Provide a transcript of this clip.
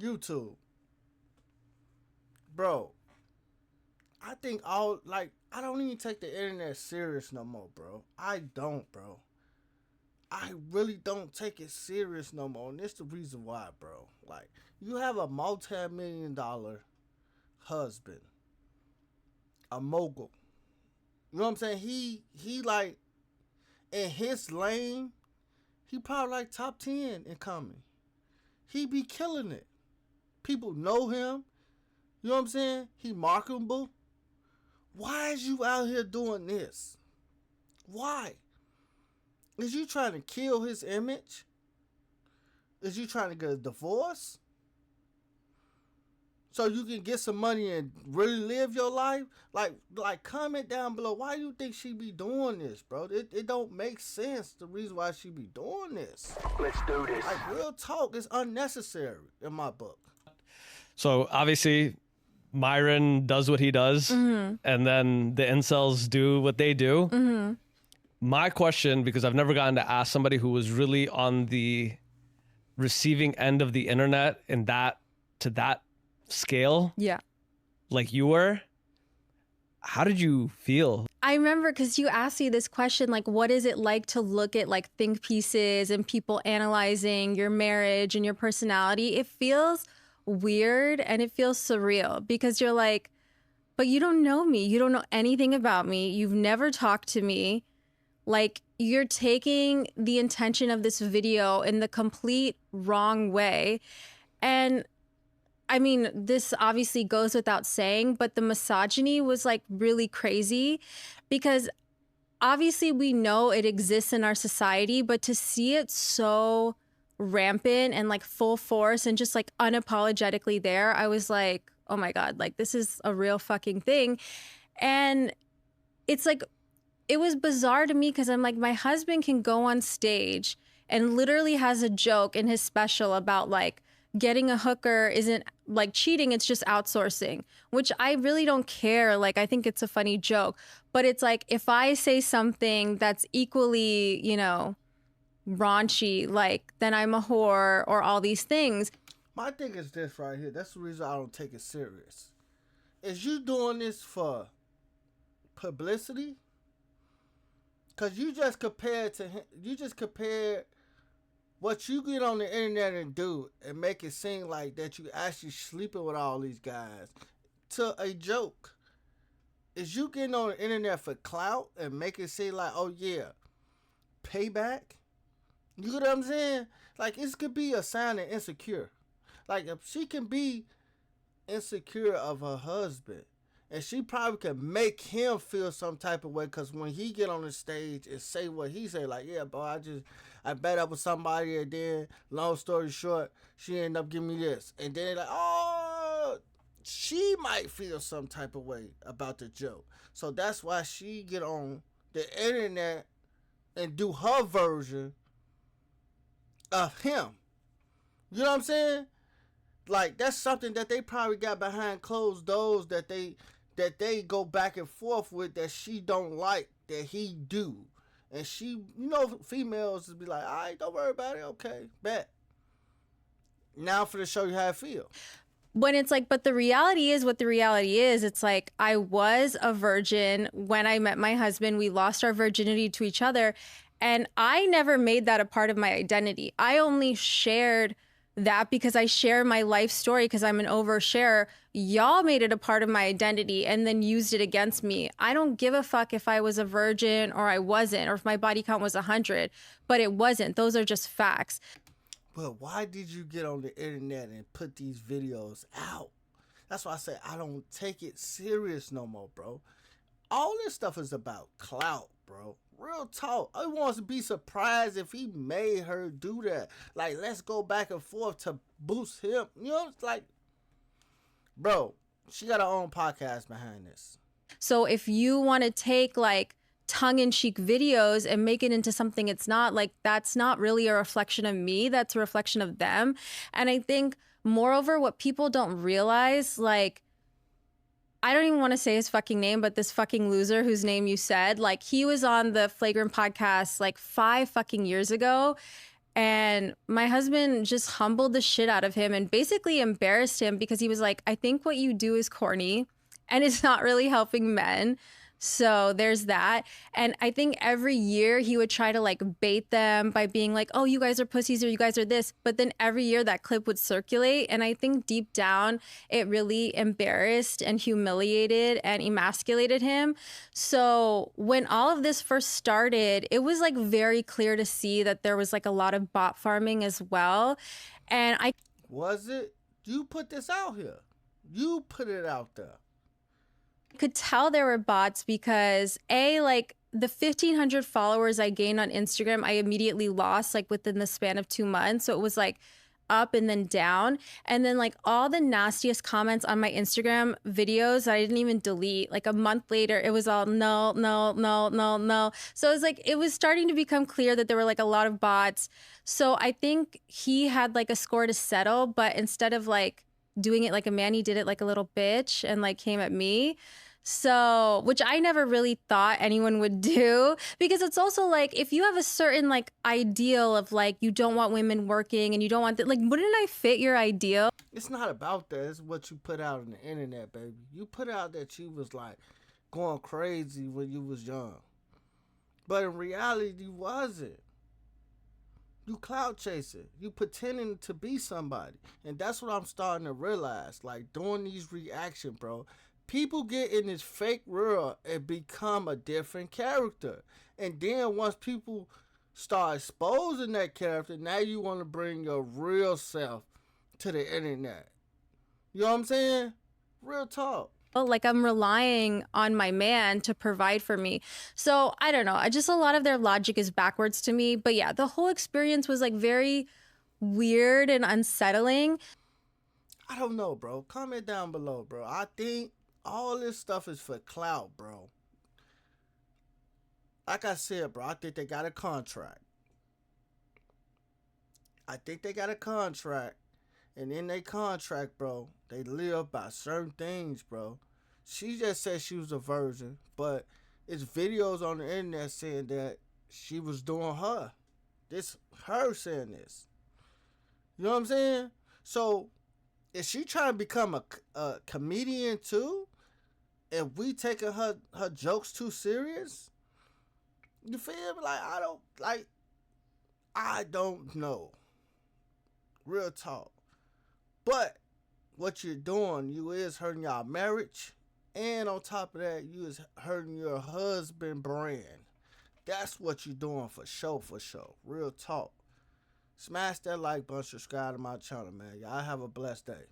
YouTube. Bro, I think I don't even take the internet serious no more, bro. I don't, bro. I really don't take it serious no more. And this the reason why, bro. Like, you have a multi-million-dollar husband, a mogul. You know what I'm saying? He like, in his lane, he probably like top 10 in comedy. He be killing it. People know him. You know what I'm saying? He marketable. Why is you out here doing this? Why? Is you trying to kill his image? Is you trying to get a divorce? So you can get some money and really live your life? Like comment down below. Why do you think she be doing this, bro? It don't make sense, the reason why she be doing this. Let's do this. Like, real talk is unnecessary in my book. So obviously Myron does what he does, and then the incels do what they do. My question, because I've never gotten to ask somebody who was really on the receiving end of the internet in that, to that scale, like you were, how did you feel? I remember because you asked me this question, like, what is it like to look at like think pieces and people analyzing your marriage and your personality? It feels weird and it feels surreal because you're like, but you don't know me. You don't know anything about me. You've never talked to me. Like, you're taking the intention of this video in the complete wrong way. And I mean, this obviously goes without saying, but the misogyny was like really crazy because obviously we know it exists in our society, but to see it so rampant and like full force and just like unapologetically there, I was like, oh my God, like this is a real fucking thing. And it's like, it was bizarre to me because I'm like, my husband can go on stage and literally has a joke in his special about like getting a hooker isn't like cheating, it's just outsourcing, which I really don't care. Like, I think it's a funny joke, but it's like, if I say something that's equally, you know, raunchy, like then I'm a whore or all these things. My thing is this right here. That's the reason I don't take it serious. Is you doing this for publicity? Cause you just compared to him. You just compared what you get on the internet and do and make it seem like that you actually sleeping with all these guys to a joke. Is you getting on the internet for clout and make it seem like, oh yeah, payback? You know what I'm saying? Like, it could be a sign of insecure. Like, if she can be insecure of her husband, and she probably could make him feel some type of way, because when he get on the stage and say what he say, like, yeah, bro, I bet up with somebody, and then, long story short, she ended up giving me this. And then like, oh, she might feel some type of way about the joke. So that's why she get on the internet and do her version of him. You know what I'm saying? Like, that's something that they probably got behind closed doors that they go back and forth with, that she don't like that he do. And she, you know, females would be like, all right, don't worry about it. Okay, bet. Now for to show you how I feel. When it's like, but the reality is what the reality is. It's like, I was a virgin when I met my husband. We lost our virginity to each other. And I never made that a part of my identity. I only shared that because I share my life story because I'm an oversharer. Y'all made it a part of my identity and then used it against me. I don't give a fuck if I was a virgin or I wasn't, or if my body count was 100, but it wasn't. Those are just facts. But why did you get on the internet and put these videos out? That's why I say I don't take it serious no more, bro. All this stuff is about clout, bro. Real talk. I want to be surprised if he made her do that. Like, let's go back and forth to boost him. You know, it's like, bro, she got her own podcast behind this. So if you want to take like tongue-in-cheek videos and make it into something it's not, like, that's not really a reflection of me. That's a reflection of them. And I think, moreover, what people don't realize, like, I don't even want to say his fucking name, but this fucking loser whose name you said, like, he was on the Flagrant podcast like 5 fucking years ago. And my husband just humbled the shit out of him and basically embarrassed him because he was like, I think what you do is corny and it's not really helping men. So there's that. And I think every year he would try to like bait them by being like, oh, you guys are pussies or you guys are this. But then every year that clip would circulate. And I think deep down it really embarrassed and humiliated and emasculated him. So when all of this first started, it was like very clear to see that there was like a lot of bot farming as well. And I Was it? You put this out here. You put it out there. could tell there were bots because like the 1,500 followers I gained on Instagram, I immediately lost like within the span of 2 months. So it was like up and then down. And then like all the nastiest comments on my Instagram videos that I didn't even delete, like a month later, it was all no, no, no, no, no. So it was like, it was starting to become clear that there were like a lot of bots. So I think he had like a score to settle, but instead of like doing it like a man, he did it like a little bitch and like came at me. So, which I never really thought anyone would do, because it's also like, if you have a certain like ideal of like, you don't want women working and you don't want that, like, wouldn't I fit your ideal? It's not about that. It's what you put out on the internet, baby. You put out that you was like going crazy when you was young. But in reality, you wasn't. You clout chasing. You pretending to be somebody. And that's what I'm starting to realize. Like, doing these reaction, bro. People get in this fake world and become a different character. And then once people start exposing that character, now you want to bring your real self to the internet. You know what I'm saying? Real talk. Like I'm relying on my man to provide for me. So I don't know. I just, a lot of their logic is backwards to me. But yeah, the whole experience was like very weird and unsettling. I don't know, bro. Comment down below, bro. I think all this stuff is for clout, bro. Like I said, bro, I think they got a contract. And in their contract, bro, they live by certain things, bro. She just said she was a virgin, but it's videos on the internet saying that she was doing her. This her saying this. You know what I'm saying? So, is she trying to become a comedian too? If we taking her jokes too serious? You feel me? I don't know. Real talk. But what you're doing, you is hurting y'all marriage. And on top of that, you is hurting your husband brand. That's what you're doing for sure. Real talk. Smash that like button, subscribe to my channel, man. Y'all have a blessed day.